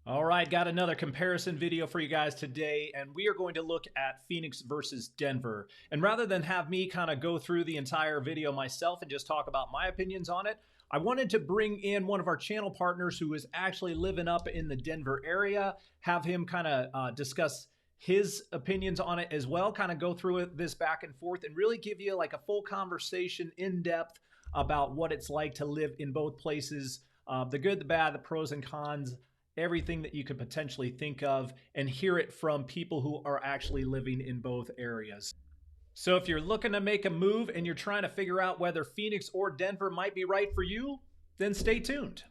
All right, got another comparison video for you guys today, and we are going to look at Phoenix versus Denver. And rather than have me kind of go through the entire video myself and just talk about my opinions on it, I wanted to bring in one of our channel partners who is actually living up in the Denver area, have him kind of discuss his opinions on it as well, kind of go through this back and forth and really give you like a full conversation in depth about what it's like to live in both places, the good, the bad, the pros and cons, everything that you could potentially think of, and hear it from people who are actually living in both areas. So if you're looking to make a move and you're trying to figure out whether Phoenix or Denver might be right for you, then stay tuned.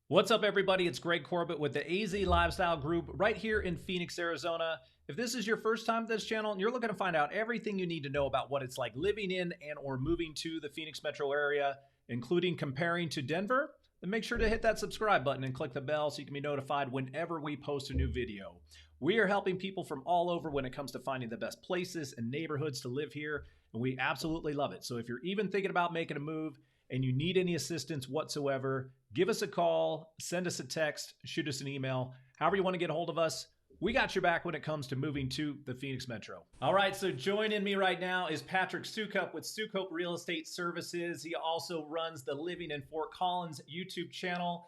What's up, everybody? It's Greg Corbett with the AZ Lifestyle Group right here in Phoenix, Arizona. If this is your first time to this channel and you're looking to find out everything you need to know about what it's like living in and or moving to the Phoenix metro area, including comparing to Denver, then make sure to hit that subscribe button and click the bell so you can be notified whenever we post a new video. We are helping people from all over when it comes to finding the best places and neighborhoods to live here, and we absolutely love it. So if you're even thinking about making a move and you need any assistance whatsoever, give us a call, send us a text, shoot us an email, however you want to get a hold of us. We got your back when it comes to moving to the Phoenix Metro. All right, so joining me right now is Patrick Sukup with Sukup Real Estate Services. He also runs the Living in Fort Collins YouTube channel.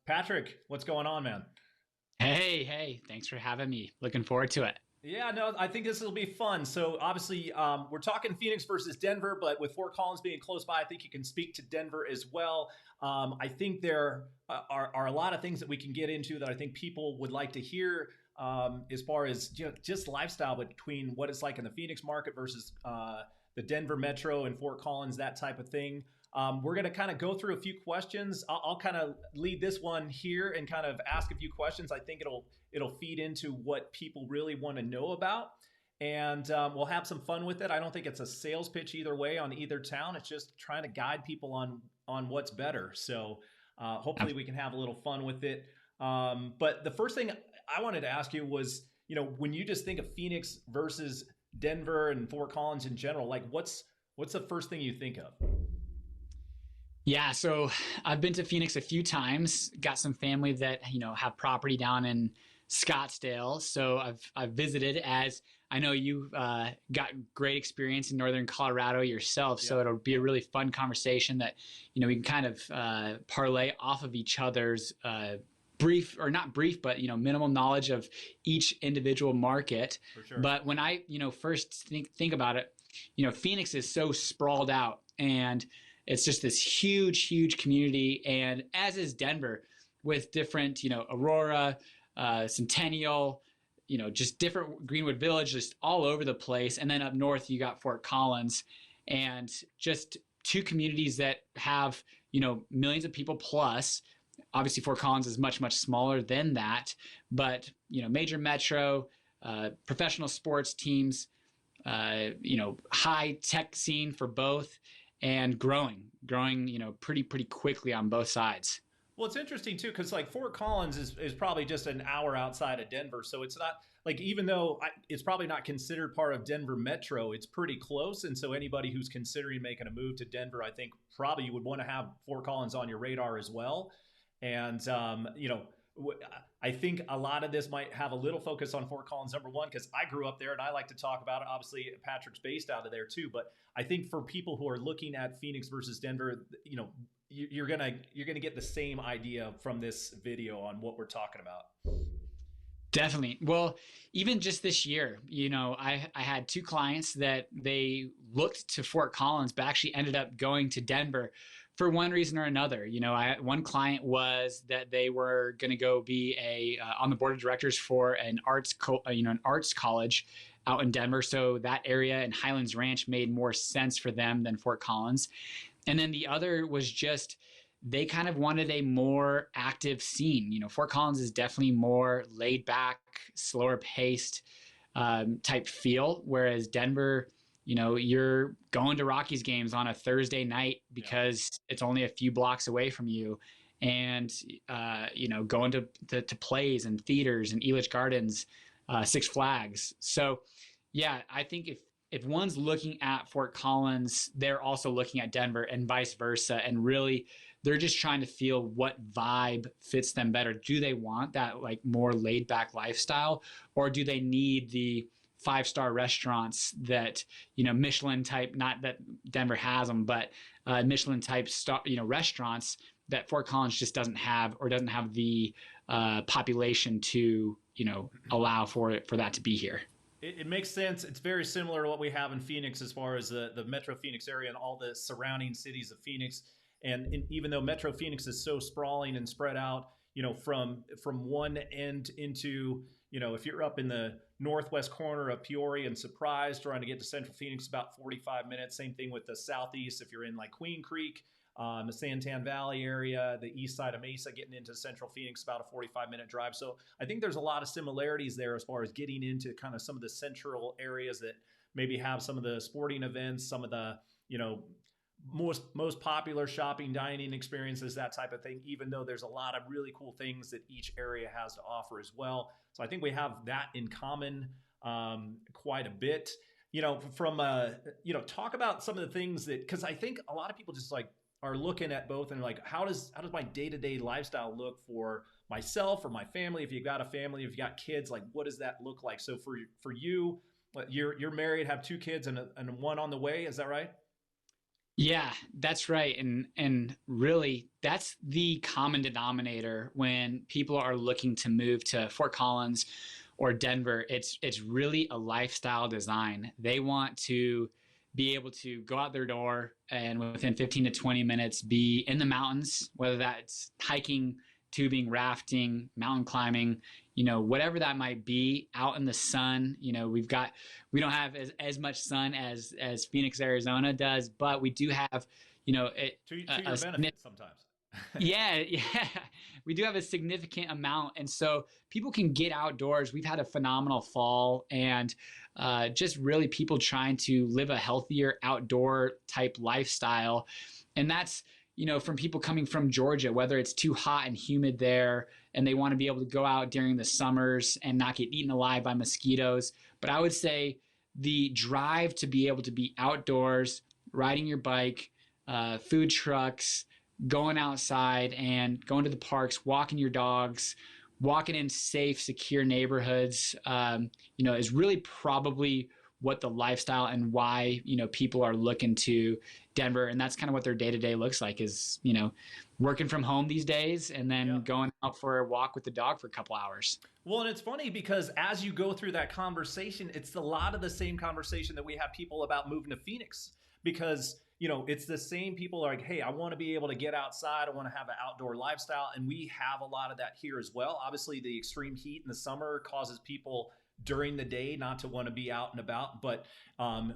Patrick, what's going on, man? Hey, thanks for having me. Looking forward to it. Yeah, no, I think this will be fun. So obviously, we're talking Phoenix versus Denver, but with Fort Collins being close by, I think you can speak to Denver as well. I think there are a lot of things that we can get into that I think people would like to hear as far as just lifestyle between what it's like in the Phoenix market versus the Denver metro and Fort Collins, that type of thing. We're going to kind of go through a few questions. I'll kind of lead this one here and kind of ask a few questions. I think it'll feed into what people really want to know about, and we'll have some fun with it. I don't think it's a sales pitch either way on either town. It's just trying to guide people on what's better. So hopefully we can have a little fun with it. But the first thing I wanted to ask you was, when you just think of Phoenix versus Denver and Fort Collins in general, like what's the first thing you think of? Yeah, so I've been to Phoenix a few times, got some family that, have property down in Scottsdale. So I've visited, as I know you got great experience in Northern Colorado yourself. So it'll be a really fun conversation that, we can kind of parlay off of each other's brief, or not brief, but, minimal knowledge of each individual market. For sure. But when I, first think about it, Phoenix is so sprawled out, and it's just this huge community, and as is Denver, with different, Aurora, Centennial, just different Greenwood Village, just all over the place. And then up north, you got Fort Collins, and just two communities that have, millions of people plus. Obviously, Fort Collins is much smaller than that, but, major metro, professional sports teams, high tech scene for both, and growing, pretty quickly on both sides. Well, it's interesting too, because like Fort Collins is probably just an hour outside of Denver. So it's not like, even though it's probably not considered part of Denver Metro, it's pretty close. And so anybody who's considering making a move to Denver, I think probably you would want to have Fort Collins on your radar as well. And, I think a lot of this might have a little focus on Fort Collins, number one, because I grew up there and I like to talk about it. Obviously, Patrick's based out of there too. But I think for people who are looking at Phoenix versus Denver, you're gonna get the same idea from this video on what we're talking about. Definitely. Well, even just this year, I had two clients that they looked to Fort Collins, but actually ended up going to Denver for one reason or another. One client was that they were going to go be on the board of directors for an arts college out in Denver. So that area in Highlands Ranch made more sense for them than Fort Collins. And then the other was just, they kind of wanted a more active scene. Fort Collins is definitely more laid back, slower paced type feel, whereas Denver, you're going to Rockies games on a Thursday night because it's only a few blocks away from you. and going to plays and theaters and Elitch Gardens, Six Flags. So yeah, I think if one's looking at Fort Collins, they're also looking at Denver and vice versa. And really, they're just trying to feel what vibe fits them better. Do they want that like more laid back lifestyle, or do they need the 5-star restaurants that, Michelin type, not that Denver has them, but Michelin type restaurants that Fort Collins just doesn't have, or doesn't have the population to, allow for that to be here. It makes sense. It's very similar to what we have in Phoenix as far as the Metro Phoenix area and all the surrounding cities of Phoenix. And even though Metro Phoenix is so sprawling and spread out, from one end into, if you're up in the northwest corner of Peoria and Surprise, trying to get to Central Phoenix, about 45 minutes. Same thing with the southeast. If you're in like Queen Creek, the Santan Valley area, the east side of Mesa, getting into Central Phoenix, about a 45-minute drive. So I think there's a lot of similarities there as far as getting into kind of some of the central areas that maybe have some of the sporting events, some of the, most popular shopping, dining experiences, that type of thing, even though there's a lot of really cool things that each area has to offer as well. So I think we have that in common quite a bit. Talk about some of the things that, because I think a lot of people just like are looking at both and like, how does my day-to-day lifestyle look for myself or my family? If you've got a family, if you got kids, like what does that look like? So for you, you're married, have 2 kids and one on the way. Is that right? Yeah, that's right. And really, that's the common denominator when people are looking to move to Fort Collins or Denver. It's really a lifestyle design. They want to be able to go out their door and within 15 to 20 minutes be in the mountains, whether that's hiking, tubing, rafting, mountain climbing, whatever that might be, out in the sun. We don't have as much sun as Phoenix, Arizona does, but we do have, to your benefit sometimes. Yeah. We do have a significant amount. And so people can get outdoors. We've had a phenomenal fall, and just really people trying to live a healthier outdoor type lifestyle. And that's, from people coming from Georgia, whether it's too hot and humid there and they want to be able to go out during the summers and not get eaten alive by mosquitoes. But I would say the drive to be able to be outdoors, riding your bike, food trucks, going outside and going to the parks, walking your dogs, walking in safe, secure neighborhoods, is really probably what the lifestyle and why, people are looking to Denver. And that's kind of what their day-to-day looks like is, working from home these days and then going out for a walk with the dog for a couple hours. Well, and it's funny because as you go through that conversation, it's a lot of the same conversation that we have people about moving to Phoenix, because it's the same people like, hey, I want to be able to get outside. I want to have an outdoor lifestyle. And we have a lot of that here as well. Obviously, the extreme heat in the summer causes people during the day not to want to be out and about. But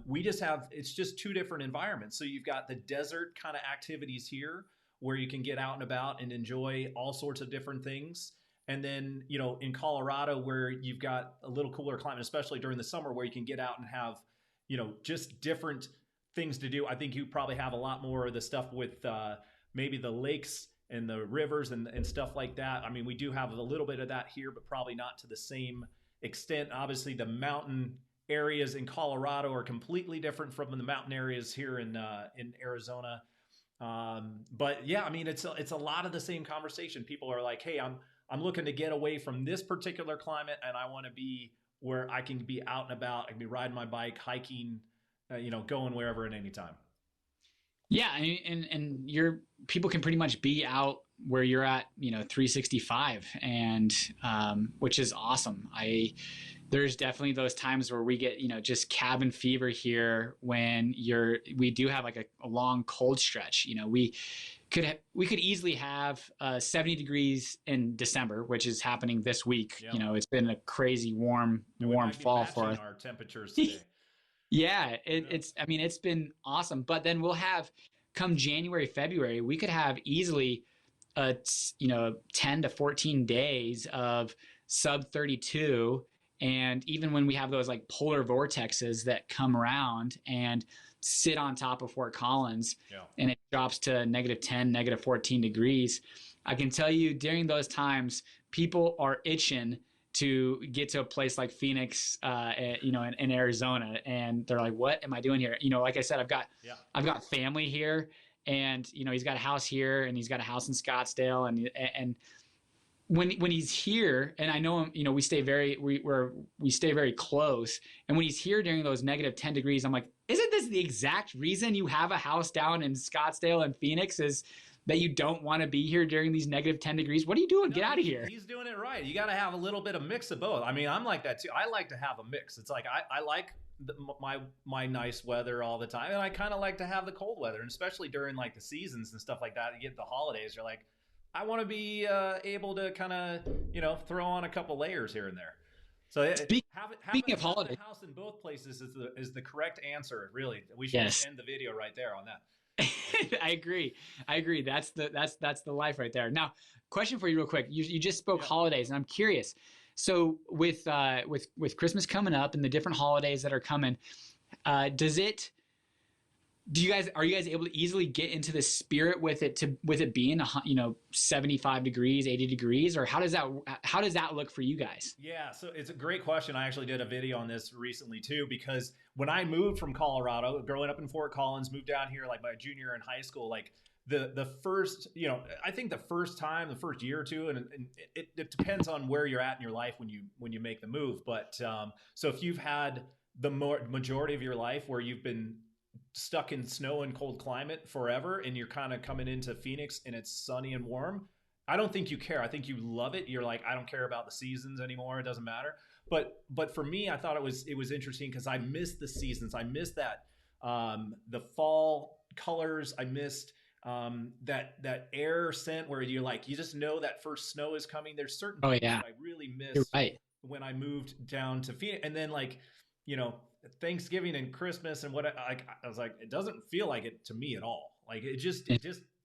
we just have, it's just 2 different environments. So you've got the desert kind of activities here where you can get out and about and enjoy all sorts of different things. And then, in Colorado, where you've got a little cooler climate, especially during the summer, where you can get out and have, just different things to do. I think you probably have a lot more of the stuff with maybe the lakes and the rivers and stuff like that. I mean, we do have a little bit of that here, but probably not to the same extent. Obviously, the mountain areas in Colorado are completely different from the mountain areas here in Arizona. But yeah, I mean, it's a lot of the same conversation. People are like, hey, I'm looking to get away from this particular climate, and I want to be where I can be out and about. I can be riding my bike, hiking, going wherever at any time. Yeah, and your people can pretty much be out where you're at, 365, and which is awesome. There's definitely those times where we get, just cabin fever here when we do have like a long cold stretch. We could easily have 70 degrees in December, which is happening this week. Yeah. It's been a crazy warm fall for us. Our temperatures today. Yeah, it's been awesome. But then we'll have, come January, February, we could have easily 10 to 14 days of sub 32. And even when we have those like polar vortexes that come around and sit on top of Fort Collins, and it drops to -10, -14 degrees, I can tell you during those times, people are itching to get to a place like Phoenix, in Arizona, and they're like, "What am I doing here?" Like I said, Yeah. I've got family here, and he's got a house here, and he's got a house in Scottsdale, and when he's here, and I know him, we stay very close, and when he's here during those -10 degrees, I'm like, isn't this the exact reason you have a house down in Scottsdale and Phoenix, is that you don't want to be here during these -10 degrees? What are you doing? No, Get out of here. he's doing it right. You got to have a little bit of mix of both. I mean, I'm like that too. I like to have a mix. It's like I like my nice weather all the time, and I kind of like to have the cold weather, and especially during like the seasons and stuff like that. You get the holidays, you're like, I want to be able to kind of throw on a couple layers here and there. So Speaking of having holidays, a house in both places is the correct answer. Really, we should yes. end the video right there on that. I agree. That's the life right there. Now, question for you real quick. You just spoke Yeah. holidays, and I'm curious. So with Christmas coming up and the different holidays that are coming, does it are you guys able to easily get into the spirit with it being 75 degrees, 80 degrees, or how does that look for you guys? Yeah, so it's a great question. I actually did a video on this recently too, because when I moved from Colorado, growing up in Fort Collins, moved down here like my junior in high school, like the first, I think the first year or two, and it depends on where you're at in your life when you make the move. But so if you've had the majority of your life where you've been stuck in snow and cold climate forever, and you're kind of coming into Phoenix and it's sunny and warm, I don't think you care. I think you love it. You're like, I don't care about the seasons anymore. It doesn't matter. But for me, I thought it was interesting because I missed the seasons. I missed that the fall colors. I missed that air scent where you just know that first snow is coming. There's certain Oh things yeah, that I really you're missed right. when I moved down to Phoenix, and then Thanksgiving and Christmas and what I was like, it doesn't feel like it to me at all. Like it just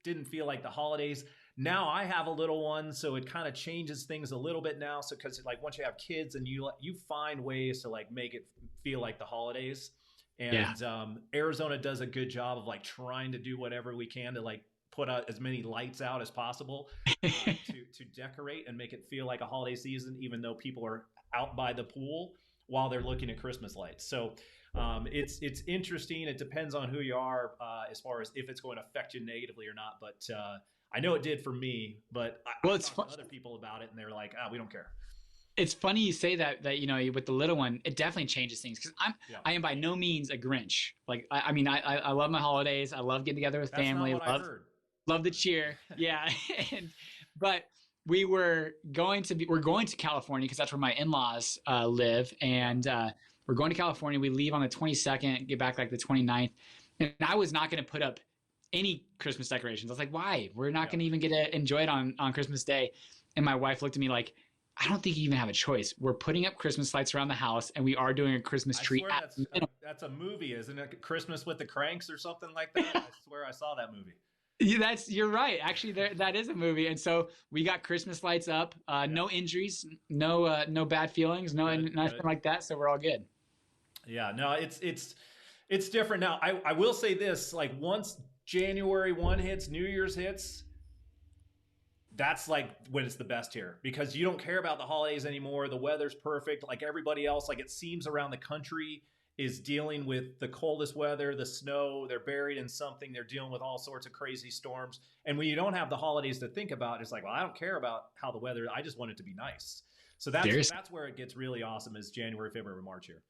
didn't feel like the holidays. Now I have a little one, so it kind of changes things a little bit now. So because like once you have kids and you find ways to like make it feel like the holidays, and Yeah. Arizona does a good job of like trying to do whatever we can to like put out as many lights out as possible to decorate and make it feel like a holiday season, even though people are out by the pool while they're looking at Christmas lights. So it's interesting. It depends on who you are as far as if it's going to affect you negatively or not. But I know it did for me. But Well, I it's talked to other people about it, and they're like, we don't care. it's funny you say that with the little one, it definitely changes things, because Yeah. I am by no means a Grinch. Like I mean, I love my holidays. I love getting together with That's family. not what I heard. Love the cheer. Yeah. But we're going to California because that's where my in-laws live. And we're going to California. We leave on the 22nd, get back like the 29th. And I was not going to put up any Christmas decorations. I was like, why? We're not going to even get to enjoy it on Christmas Day. And my wife looked at me like, I don't think you even have a choice. We're putting up Christmas lights around the house, and we are doing a Christmas I tree. swear that's a movie, isn't it? Christmas with the Cranks or something like that. I swear I saw that movie. You're right. Actually, that is a movie, and so we got Christmas lights up. No injuries, no bad feelings, nothing like that. So we're all good. Yeah, no, it's different now. I will say this: like once January 1 hits, New Year's hits, that's like when it's the best here, because you don't care about the holidays anymore. The weather's perfect. Like everybody else, like it seems around the country is dealing with the coldest weather, the snow, they're buried in something, they're dealing with all sorts of crazy storms. And when you don't have the holidays to think about, it's like, well, I don't care about how the weather, I just want it to be nice. So that's where it gets really awesome, is January, February, March here.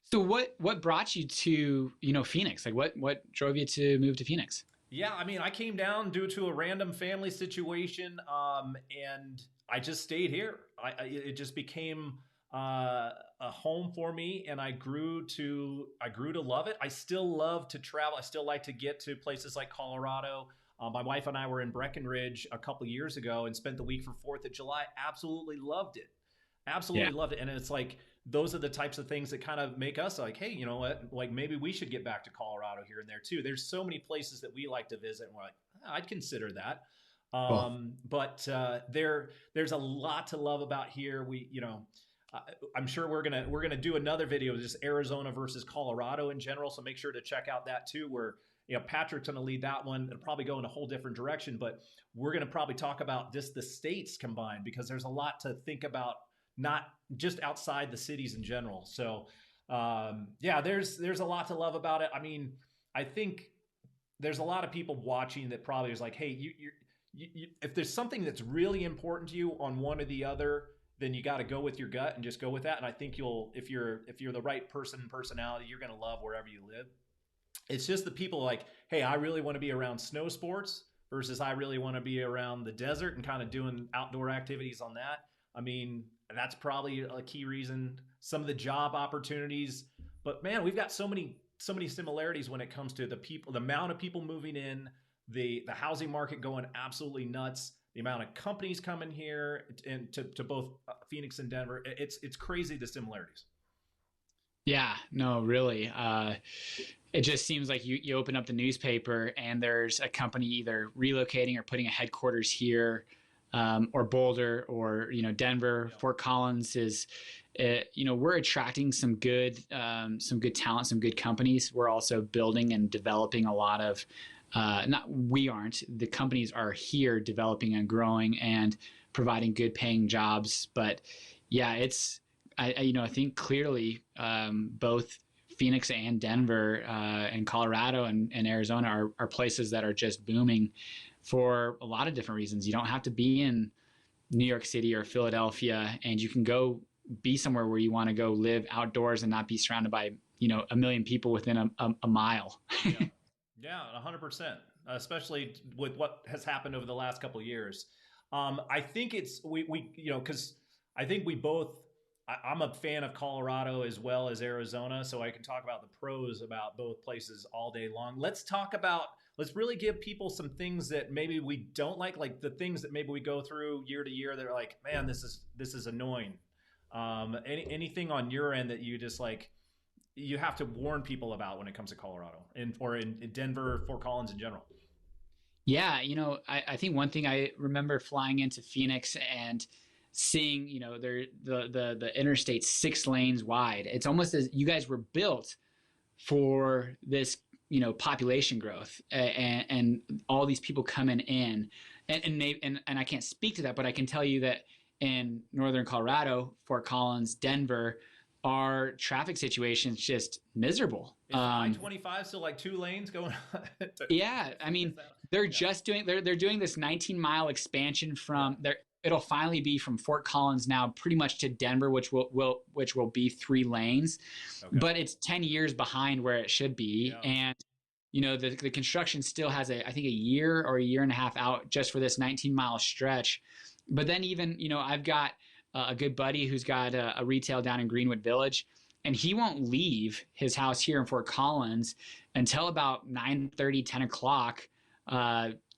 So what brought you to Phoenix? Like what drove you to move to Phoenix? Yeah, I mean, I came down due to a random family situation, and I just stayed here. It just became a home for me, and I grew to love it. I still love to travel. I still like to get to places like Colorado. My wife and I were in Breckenridge a couple of years ago and spent the week for 4th of July. Absolutely loved it. Absolutely loved it. And it's like, those are the types of things that kind of make us like, hey, you know what? Like maybe we should get back to Colorado here and there too. There's so many places that we like to visit, and we're like, I'd consider that. Cool. But there's a lot to love about here. I'm sure we're gonna do another video of just Arizona versus Colorado in general. So make sure to check out that too, where Patrick's going to lead that one. It'll probably go in a whole different direction, but we're going to probably talk about just the states combined because there's a lot to think about, not just outside the cities in general. So, yeah, there's a lot to love about it. I mean, I think there's a lot of people watching that probably is like, hey, if there's something that's really important to you on one or the other, then you got to go with your gut and just go with that. And I think if you're the right personality, you're going to love wherever you live. It's just the people like, hey, I really want to be around snow sports versus I really want to be around the desert and kind of doing outdoor activities on that. I mean, that's probably a key reason. Some of the job opportunities, but man, we've got so many similarities when it comes to the people, the amount of people moving in, the housing market going absolutely nuts, the amount of companies coming here, and to both Phoenix and Denver. It's crazy, the similarities. Yeah, no, really. It just seems like you open up the newspaper and there's a company either relocating or putting a headquarters here, or Boulder, or Denver. Yeah. Fort Collins is, we're attracting some good talent, some good companies. We're also building and developing a lot of, not we aren't, the companies are here developing and growing and providing good paying jobs. But yeah, I think clearly, both Phoenix and Denver, and Colorado and Arizona are places that are just booming for a lot of different reasons. You don't have to be in New York City or Philadelphia, and you can go be somewhere where you want to go live outdoors and not be surrounded by, a million people within a mile. Yeah, yeah, 100%. Especially with what has happened over the last couple of years. I think it's we because I think we both. I'm a fan of Colorado as well as Arizona, so I can talk about the pros about both places all day long. Let's really give people some things that maybe we don't like the things that maybe we go through year to year that are like, man, this is annoying. Anything on your end that you just like, you have to warn people about when it comes to Colorado or in Denver, Fort Collins in general. Yeah, I think one thing I remember flying into Phoenix and seeing, the interstate 6 lanes wide. It's almost as you guys were built for this, population growth, and all these people coming in, and I can't speak to that, but I can tell you that in northern Colorado, Fort Collins, Denver, our traffic situation is just miserable. Is I-25 still like 2 lanes going on? Yeah, I mean, they're doing this 19-mile expansion from there. It'll finally be from Fort Collins now pretty much to Denver, which will be 3 lanes. Okay. But it's 10 years behind where it should be. Yeah. And the construction still has I think a year or a year and a half out just for this 19-mile stretch. But then even, I've got a good buddy who's got a retail down in Greenwood Village, and he won't leave his house here in Fort Collins until about 9:30, 10 o'clock,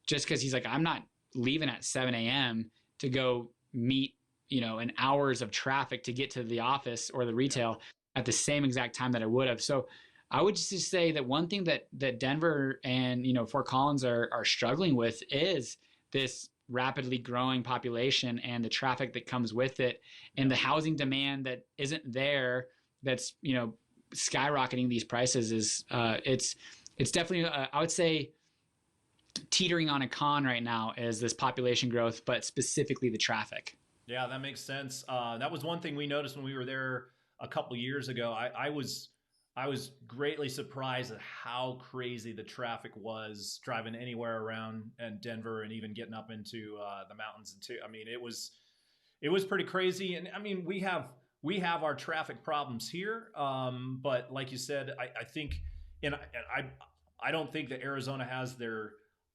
just because he's like, I'm not leaving at 7 a.m. to go meet, in hours of traffic to get to the office or the retail at the same exact time that I would have. So I would just say that one thing that Denver and, Fort Collins are struggling with is this rapidly growing population and the traffic that comes with it, and the housing demand that isn't there, that's, skyrocketing these prices. Is it's definitely, I would say, teetering on a con right now is this population growth, but specifically the traffic. Yeah, that makes sense. That was one thing we noticed when we were there a couple years ago. I was greatly surprised at how crazy the traffic was driving anywhere around in Denver, and even getting up into the mountains. And too, I mean, it was pretty crazy. And I mean, we have our traffic problems here, but like you said, I think, and I don't think that Arizona has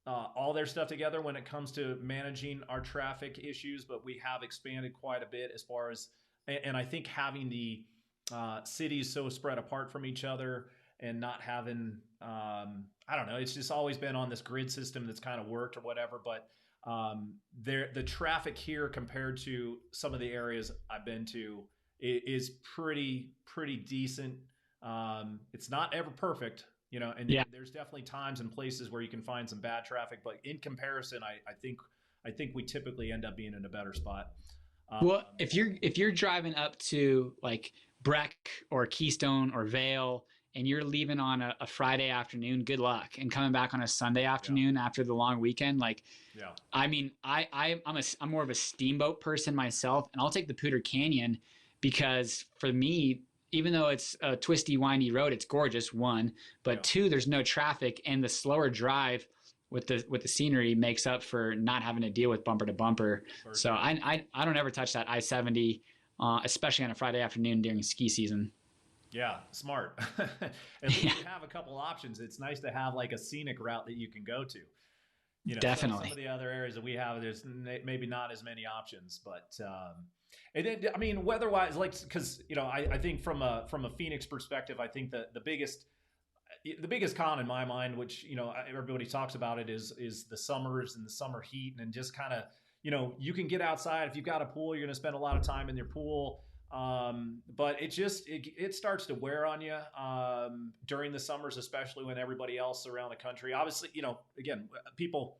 all their stuff together when it comes to managing our traffic issues, but we have expanded quite a bit as far as, and I think having the cities so spread apart from each other and not having, I don't know, it's just always been on this grid system that's kind of worked or whatever. But the traffic here compared to some of the areas I've been to is pretty decent. It's not ever perfect, and there's definitely times and places where you can find some bad traffic, but in comparison, I think we typically end up being in a better spot. Well, if you're driving up to like Breck or Keystone or Vale, and you're leaving on a Friday afternoon, good luck. And coming back on a Sunday Yeah. afternoon after the long weekend, like, Yeah. I mean, I'm more of a steamboat person myself, and I'll take the Pooter Canyon because for me, even though it's a twisty, windy road, it's gorgeous. One, but Yeah. two, there's no traffic, and the slower drive with the scenery makes up for not having to deal with bumper to bumper. For So sure. I don't ever touch that I-70, especially on a Friday afternoon during ski season. Yeah, smart. At least Yeah, you have a couple options. It's nice to have like a scenic route that you can go to. Some of definitely. the other areas that we have, there's maybe not as many options, but and then, I mean, weather-wise, like, because I think from a Phoenix perspective, I think that the biggest con in my mind, which everybody talks about it, is the summers and the summer heat, and just kind of you can get outside if you've got a pool, you're going to spend a lot of time in your pool. But it starts to wear on you during the summers, especially when everybody else around the country, obviously, again, people,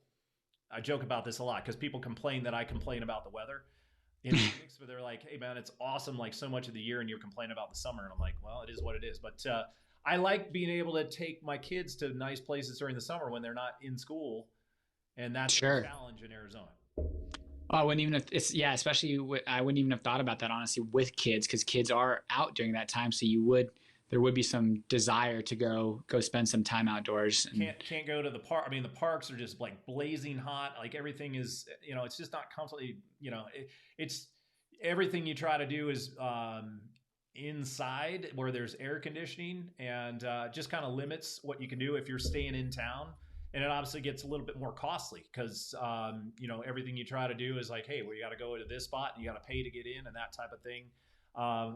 I joke about this a lot because people complain that I complain about the weather in Phoenix, but they're like, hey man, it's awesome like so much of the year, and you're complaining about the summer. And I'm like, well, it is what it is. But I like being able to take my kids to nice places during the summer when they're not in school, and that's the Sure. challenge in Arizona. Oh, I wouldn't even have, it's, yeah, especially I wouldn't even have thought about that honestly with kids, because kids are out during that time. So there would be some desire to go spend some time outdoors. And Can't go to the park. I mean, the parks are just like blazing hot. Like everything is, it's just not comfortably. It's everything you try to do is inside where there's air conditioning, and just kind of limits what you can do if you're staying in town. And it obviously gets a little bit more costly because everything you try to do is like, hey, well, you got to go to this spot and you got to pay to get in and that type of thing.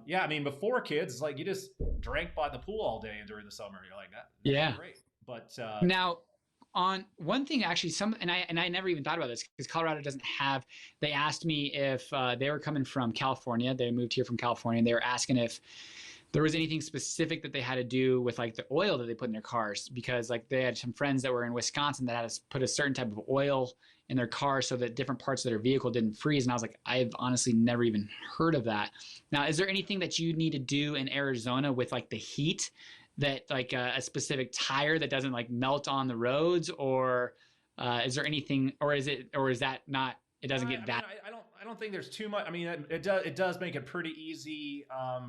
Yeah, I mean, before kids, it's like you just drank by the pool all day and during the summer. You're like, that's yeah. great. But Now, on one thing, actually, I never even thought about this because Colorado doesn't have. They asked me if they were coming from California. They moved here from California, and they were asking if there was anything specific that they had to do with like the oil that they put in their cars, because like they had some friends that were in Wisconsin that had to put a certain type of oil in their car so that different parts of their vehicle didn't freeze. And I was like, I've honestly never even heard of that. Now, is there anything that you need to do in Arizona with like the heat, that like a specific tire that doesn't like melt on the roads, or is there anything, or is that not, it no, doesn't I get mean, that? I don't think there's too much. I mean, it does make it pretty easy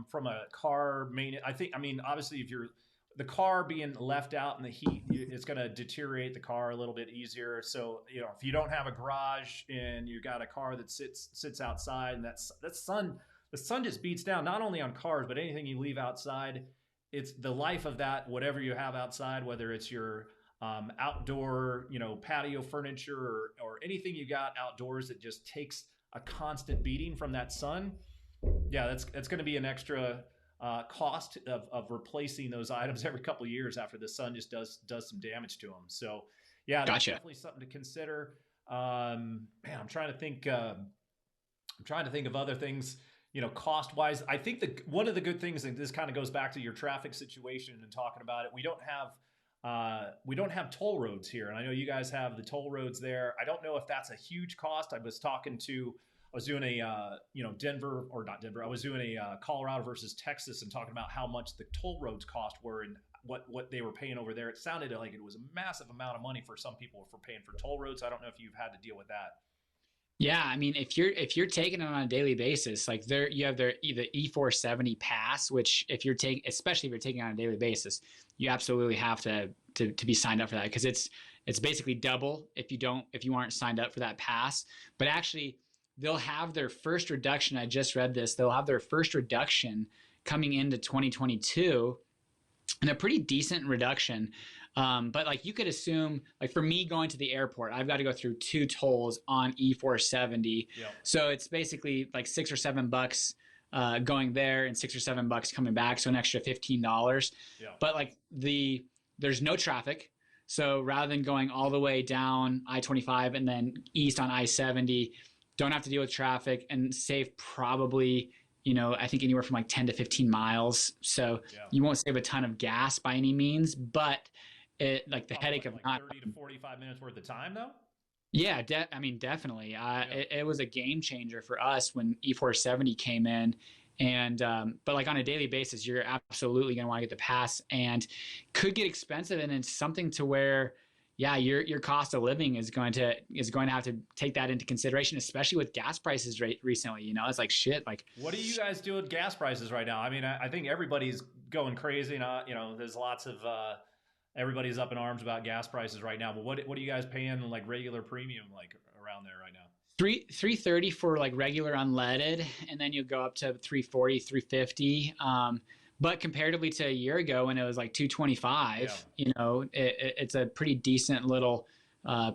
from a car main. I think. I mean, obviously, if you're the car being left out in the heat, it's going to deteriorate the car a little bit easier. So if you don't have a garage and you got a car that sits outside, and the sun just beats down not only on cars but anything you leave outside. It's the life of that, whatever you have outside, whether it's your outdoor, patio furniture, or anything you got outdoors that just takes a constant beating from that sun. Yeah, that's going to be an extra cost of replacing those items every couple of years after the sun just does some damage to them. So, yeah, that's Gotcha. definitely something to consider. Man, I'm trying to think. I'm trying to think of other things, cost wise. I think one of the good things, and this kind of goes back to your traffic situation and talking about it, we don't have toll roads here, and I know you guys have the toll roads there. I don't know if that's a huge cost. I was doing a Denver, or not Denver. I was doing a Colorado versus Texas, and talking about how much the toll roads cost were and what they were paying over there. It sounded like it was a massive amount of money for some people for paying for toll roads. I don't know if you've had to deal with that. Yeah, I mean, if you're taking it on a daily basis, like there you have the E470 pass, which if you're taking, especially if you're taking it on a daily basis, you absolutely have to be signed up for that, because it's basically double if you aren't signed up for that pass. But actually, they'll have their first reduction. I just read this. They'll have their first reduction coming into 2022, and a pretty decent reduction. But like you could assume, like for me going to the airport, I've got to go through two tolls on E470. Yeah. So it's basically like $6 or $7 going there and $6 or $7 coming back. So an extra $15. Yeah. But like there's no traffic. So rather than going all the way down I-25 and then east on I-70, don't have to deal with traffic and save probably, I think anywhere from like 10 to 15 miles. So Yeah. you won't save a ton of gas by any means, but it like the Probably headache of like not. 30 to 45 minutes worth of time though. Yeah, I mean, definitely. Yeah. It was a game changer for us when E470 came in, And but like on a daily basis, you're absolutely going to want to get the pass, and could get expensive, and it's something to where, yeah, your cost of living is going to have to take that into consideration, especially with gas prices recently. It's like shit. Like, What do you guys do with gas prices right now? I mean, I think everybody's going crazy. There's lots of everybody's up in arms about gas prices right now. But what are you guys paying like regular premium like around there right now? 330 for like regular unleaded, and then you'll go up to 340, 350. But comparatively to a year ago when it was like Yeah. 225, it's a pretty decent little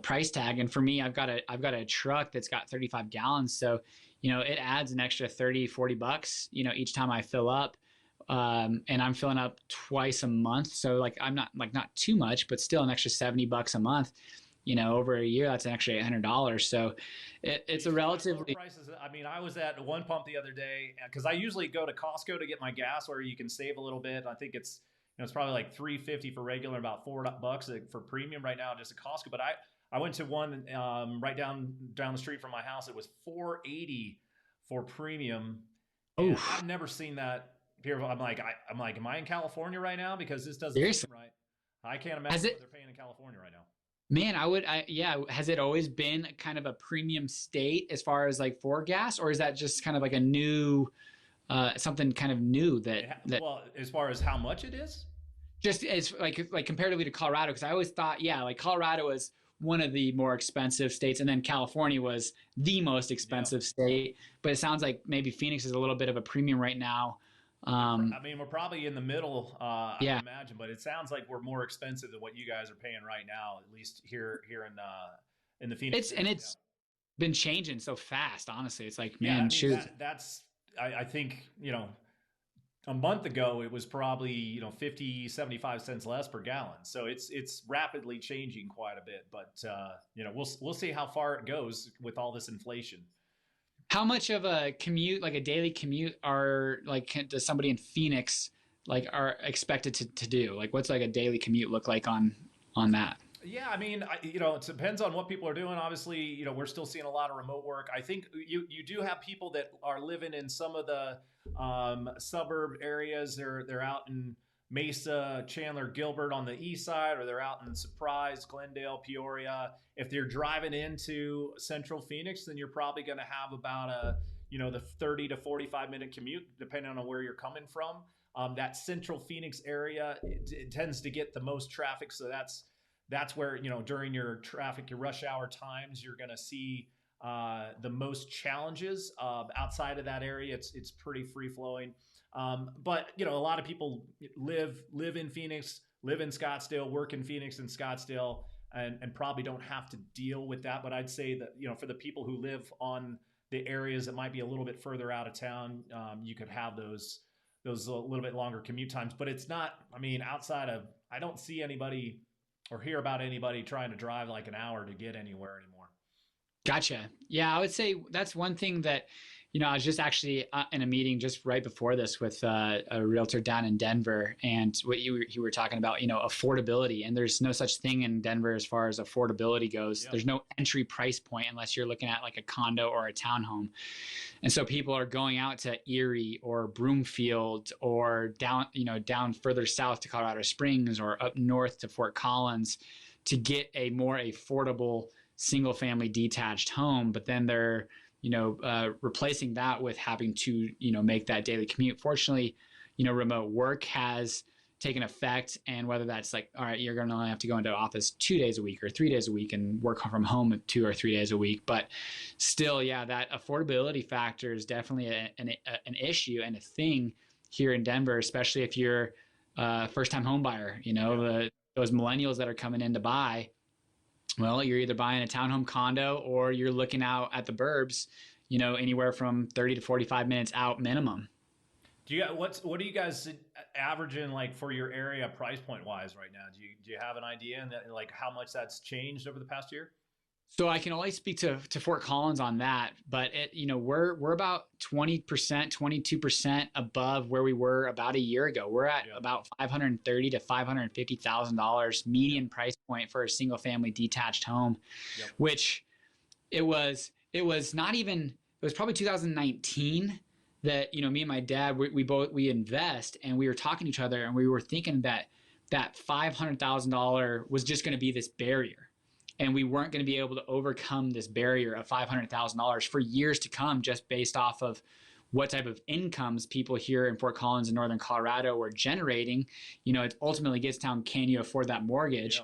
price tag. And for me, I've got a truck that's got 35 gallons, so it adds an extra 30, 40 bucks each time I fill up. And I'm filling up twice a month, so like I'm not too much, but still an extra 70 bucks a month. Over a year, that's an extra $800. So Do it's you a still have lower relatively. prices? I mean, I was at one pump the other day because I usually go to Costco to get my gas, where you can save a little bit. I think it's probably like 350 for regular, about $4 for premium right now just at Costco. But I went to one right down the street from my house. It was 480 for premium, and Oh, I've never seen that here. I'm like, am I in California right now? Because this doesn't seem seriously. right. I can't Has imagine what it, they're paying in California right now. man, yeah, has it always been kind of a premium state as far as like for gas, or is that just kind of like a new, something kind of new that Well, as far as how much it is, just as like comparatively to Colorado? Because I always thought, yeah, like Colorado was one of the more expensive states, and then California was the most yeah. expensive state. But it sounds like maybe Phoenix is a little bit of a premium right now. I Um, mean, we're probably in the middle, I would yeah, imagine, but it sounds like we're more expensive than what you guys are paying right now, at least here in the Phoenix it's and area. Yeah, it's been changing so fast. Honestly, it's like, yeah. I man, mean shoot. that's I think a month ago it was probably 50 75 cents less per gallon, so it's rapidly changing quite a bit. But we'll see how far it goes with all this inflation. How much of a commute, like a daily commute, does somebody in Phoenix like are expected to do? Like, what's like a daily commute look like on that? Yeah, I mean, it depends on what people are doing. Obviously, we're still seeing a lot of remote work. I think you do have people that are living in some of the suburb areas. They're out in Mesa, Chandler, Gilbert on the east side, or they're out in Surprise, Glendale, Peoria. If they're driving into Central Phoenix, then you're probably going to have about the 30 to 45-minute commute, depending on where you're coming from. That Central Phoenix area, it tends to get the most traffic, so that's where during your traffic, your rush hour times, you're going to see the most challenges. Outside of that area, it's pretty free flowing. But a lot of people live in Phoenix, live in Scottsdale, work in Phoenix and Scottsdale, and probably don't have to deal with that. But I'd say that for the people who live on the areas that might be a little bit further out of town, you could have those a little bit longer commute times. But it's not. I mean, outside of, I don't see anybody or hear about anybody trying to drive like an hour to get anywhere anymore. Gotcha. Yeah, I would say that's one thing that, I was just actually in a meeting just right before this with a realtor down in Denver, and what you were talking about, affordability, and there's no such thing in Denver as far as affordability goes. Yeah. There's no entry price point unless you're looking at like a condo or a townhome. And so people are going out to Erie or Broomfield or down further south to Colorado Springs or up north to Fort Collins to get a more affordable single family detached home. But then they're, replacing that with having to, make that daily commute. Fortunately, remote work has taken effect, and whether that's like, all right, you're going to only have to go into office 2 days a week or 3 days a week and work from home 2 or 3 days a week, but still, yeah, that affordability factor is definitely an issue and a thing here in Denver, especially if you're a first time home buyer. Yeah. Those millennials that are coming in to buy, well, you're either buying a townhome condo or you're looking out at the burbs, anywhere from 30 to 45 minutes out minimum. What are you guys averaging like for your area price point wise right now? Do you have an idea and like how much that's changed over the past year? So I can only speak to Fort Collins on that, but we're about 20%, 22% above where we were about a year ago. We're at Yeah. about 530 to $550,000 Yep. median price point for a single family detached home, Yep. which it was not even, it was probably 2019 that, me and my dad, we invest, and we were talking to each other, and we were thinking that that $500,000 was just going to be this barrier, and we weren't going to be able to overcome this barrier of $500,000 for years to come, just based off of what type of incomes people here in Fort Collins and Northern Colorado were generating. It ultimately gets down, can you afford that Yeah. mortgage?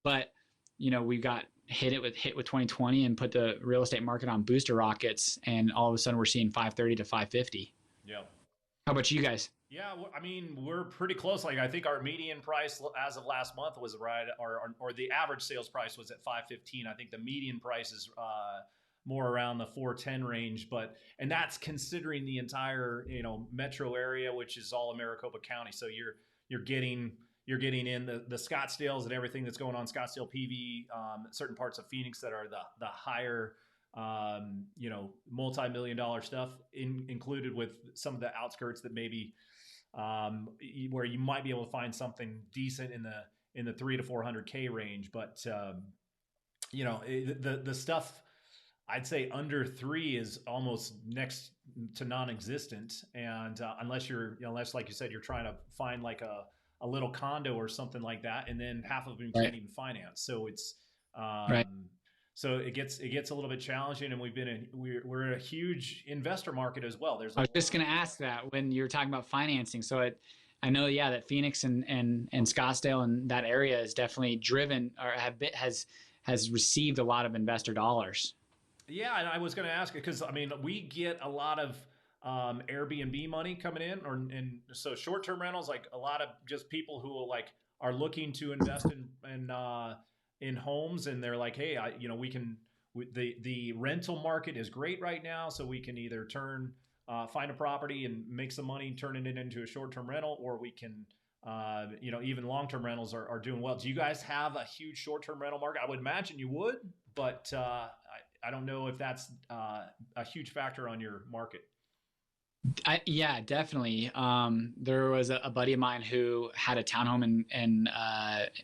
But we got hit with 2020 and put the real estate market on booster rockets, and all of a sudden we're seeing 530 to 550. Yeah. How about you guys? Yeah, I mean, we're pretty close. Like, I think our median price as of last month was right, or the average sales price was at 515. I think the median price is more around the 410 range, and that's considering the entire metro area, which is all of Maricopa County. So you're getting in the Scottsdales and everything that's going on, Scottsdale PV, certain parts of Phoenix that are the higher multi-million dollar stuff included, with some of the outskirts that maybe where you might be able to find something decent in the 300 to 400K range. But the stuff I'd say under 3 is almost next to non-existent, and unless like you said, you're trying to find like a little condo or something like that, and then half of them can't even finance. So it's Right. so it gets a little bit challenging, and we're in a huge investor market as well. There's I was just going to ask that when you were talking about financing. So I know, yeah, that Phoenix and Scottsdale and that area is definitely driven, or has received a lot of investor dollars. Yeah, and I was going to ask, because I mean, we get a lot of Airbnb money coming in, and so short-term rentals, like a lot of just people who are looking to invest in homes, and they're like, hey, the rental market is great right now, so we can either find a property and make some money, turning it into a short-term rental, or we can even long-term rentals are doing well. Do you guys have a huge short-term rental market? I would imagine you would, but I don't know if that's a huge factor on your market. Yeah, definitely. There was a buddy of mine who had a townhome in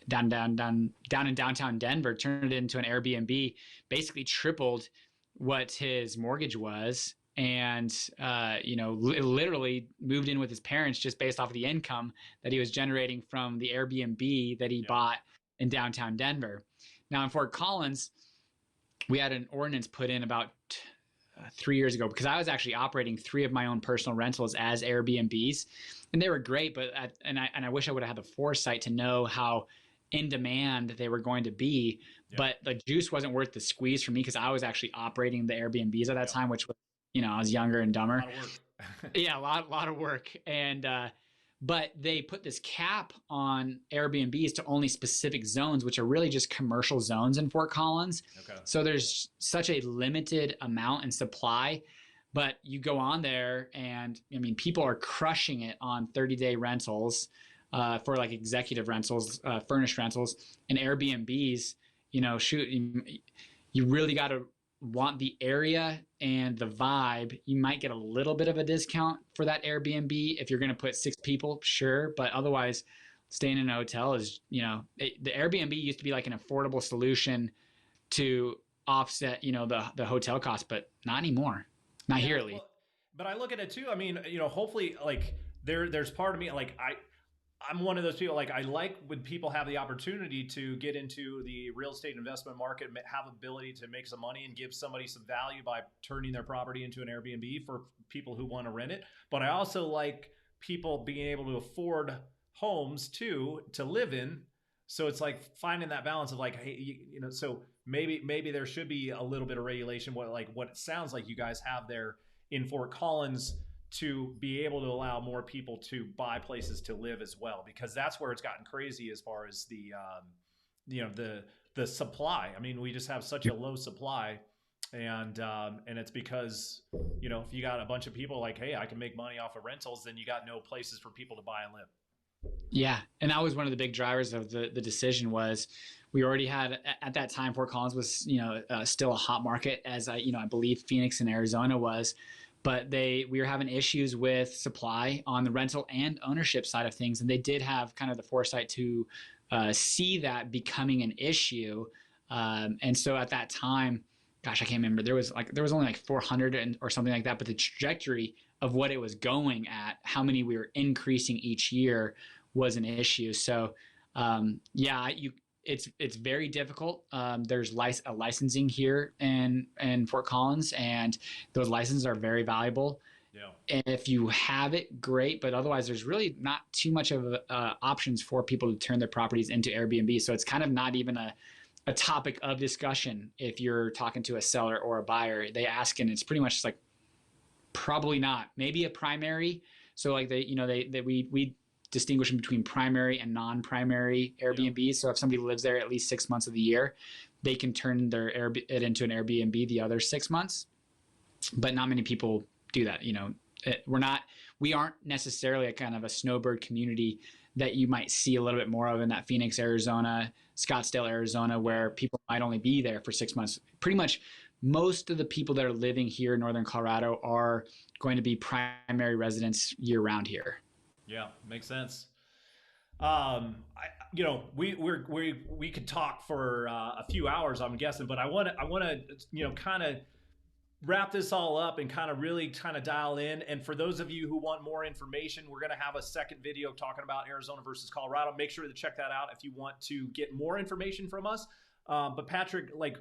down in downtown Denver, turned it into an Airbnb, basically tripled what his mortgage was, and literally moved in with his parents just based off of the income that he was generating from the Airbnb that he Yeah. bought in downtown Denver. Now in Fort Collins, we had an ordinance put in about 3 years ago, because I was actually operating 3 of my own personal rentals as Airbnbs, and they were great. But I wish I would have had the foresight to know how in demand they were going to be. Yeah. But the juice wasn't worth the squeeze for me, because I was actually operating the Airbnbs at that Yeah. time, which was, I was younger and A dumber. lot of work. Yeah, a lot of work. And but they put this cap on Airbnbs to only specific zones, which are really just commercial zones in Fort Collins. Okay. So there's such a limited amount in supply. But you go on there, and I mean, people are crushing it on 30-day rentals, for like executive rentals, furnished rentals, and Airbnbs. Shoot, you really got to want the area and the vibe. You might get a little bit of a discount for that Airbnb if you're going to put 6 people, sure, but otherwise staying in a hotel is, the Airbnb used to be like an affordable solution to offset, the hotel cost, but not anymore. Not Yeah, here, at least. well, but I look at it too. I mean, hopefully, like there's part of me, like I'm one of those people, like I like when people have the opportunity to get into the real estate investment market, have ability to make some money and give somebody some value by turning their property into an Airbnb for people who want to rent it. But I also like people being able to afford homes too, to live in. So it's like finding that balance of like, hey, so maybe there should be a little bit of regulation, what it sounds like you guys have there in Fort Collins, to be able to allow more people to buy places to live as well, because that's where it's gotten crazy as far as the supply. I mean, we just have such a low supply, and it's because if you got a bunch of people like, hey, I can make money off of rentals, then you got no places for people to buy and live. Yeah, and that was one of the big drivers of the decision. Was we already had at that time, Fort Collins was still a hot market, as I believe Phoenix and Arizona was, but we were having issues with supply on the rental and ownership side of things, and they did have kind of the foresight to see that becoming an issue, and so at that time, gosh, I can't remember. There was only like 400 or something like that, but the trajectory of what it was going at, how many we were increasing each year was an issue. So yeah, it's very difficult. There's a licensing here in Fort Collins, and those licenses are very valuable. Yeah. And if you have it, great. But otherwise, there's really not too much of options for people to turn their properties into Airbnb. So it's kind of not even a topic of discussion if you're talking to a seller or a buyer. They ask, and it's pretty much just like, probably not. Maybe a primary. So like we distinguish between primary and non-primary Airbnb. Yeah. So if somebody lives there at least 6 months of the year, they can turn it into an Airbnb the other 6 months. But not many people do that. We aren't necessarily a kind of a snowbird community that you might see a little bit more of in that Phoenix, Arizona, Scottsdale, Arizona, where people might only be there for 6 months. Pretty much most of the people that are living here in Northern Colorado are going to be primary residents year round here. Yeah, makes sense. We could talk for a few hours, I'm guessing, but I want to kind of wrap this all up and kind of really kind of dial in. And for those of you who want more information, we're going to have a second video talking about Arizona versus Colorado. Make sure to check that out if you want to get more information from us. But Patrick, like,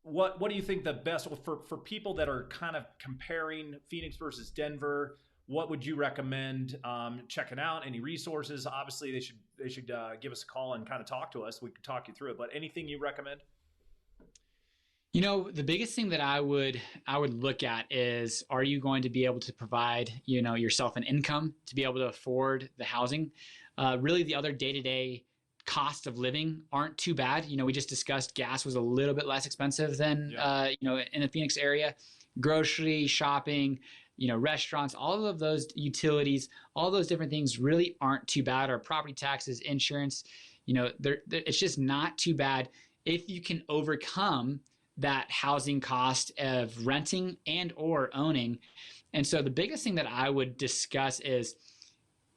what do you think the best for people that are kind of comparing Phoenix versus Denver? What would you recommend checking out? Any resources? Obviously, they should give us a call and kind of talk to us. We could talk you through it. But anything you recommend? The biggest thing that I would look at is, are you going to be able to provide, yourself an income to be able to afford the housing? Really, the other day-to-day cost of living aren't too bad. We just discussed gas was a little bit less expensive than, in the Phoenix area. Grocery, shopping, restaurants, all of those utilities, all those different things really aren't too bad. Or property taxes, insurance, it's just not too bad if you can overcome that housing cost of renting and or owning. And so the biggest thing that I would discuss is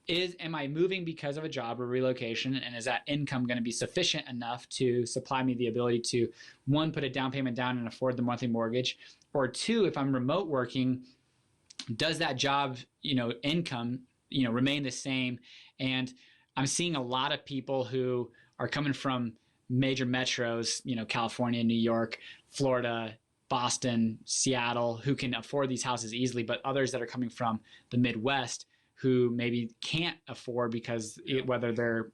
am I moving because of a job or relocation? And is that income going to be sufficient enough to supply me the ability to, one, put a down payment down and afford the monthly mortgage? Or two, if I'm remote working, does that job, income, remain the same? And I'm seeing a lot of people who are coming from major metros, California, New York, Florida, Boston, Seattle, who can afford these houses easily, but others that are coming from the Midwest who maybe can't afford because whether their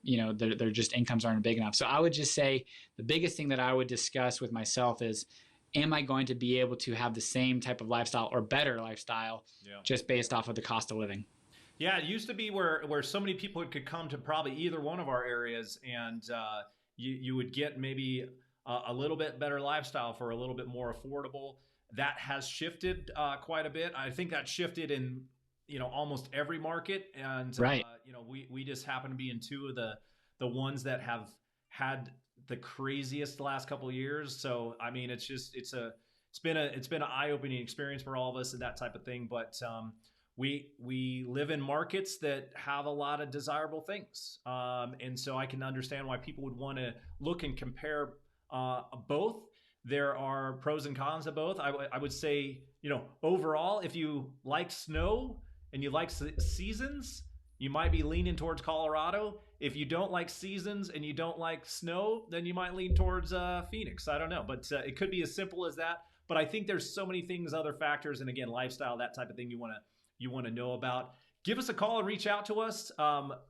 just incomes aren't big enough. So I would just say the biggest thing that I would discuss with myself is, am I going to be able to have the same type of lifestyle or better lifestyle just based off of the cost of living? Yeah, it used to be where so many people could come to probably either one of our areas, and you would get maybe a little bit better lifestyle for a little bit more affordable. That has shifted quite a bit. I think that shifted in almost every market, and right. We just happen to be in two of the ones that have had the craziest the last couple of years. So I mean, it's been an eye-opening experience for all of us and that type of thing. But we live in markets that have a lot of desirable things, and so I can understand why people would want to look and compare both. There are pros and cons of both. I would say, overall, if you like snow and you like seasons, you might be leaning towards Colorado. If you don't like seasons and you don't like snow, then you might lean towards Phoenix. I don't know, but it could be as simple as that. But I think there's so many things, other factors, and again, lifestyle, that type of thing you want to know about. Give us a call and reach out to us.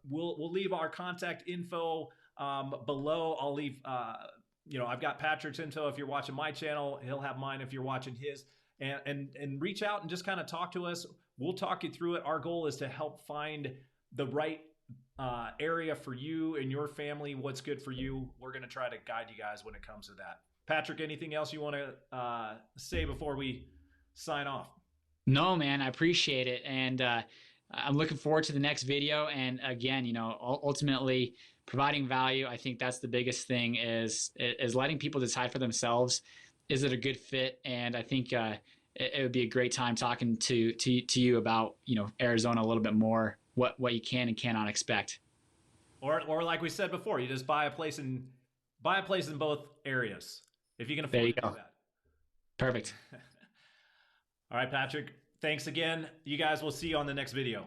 We'll leave our contact info below. I'll leave. I've got Patrick's info if you're watching my channel. He'll have mine if you're watching his. And reach out and just kind of talk to us. We'll talk you through it. Our goal is to help find the right area for you and your family, what's good for you. We're going to try to guide you guys when it comes to that. Patrick, anything else you want to say before we sign off? No, man, I appreciate it. And I'm looking forward to the next video. And again, ultimately providing value. I think that's the biggest thing is letting people decide for themselves. Is it a good fit? And I think it would be a great time talking to you about, Arizona a little bit more, what you can and cannot expect. Or like we said before, you just buy a place in both areas if you can afford to do that. Perfect. All right, Patrick, Thanks again. You guys will see you on the next video.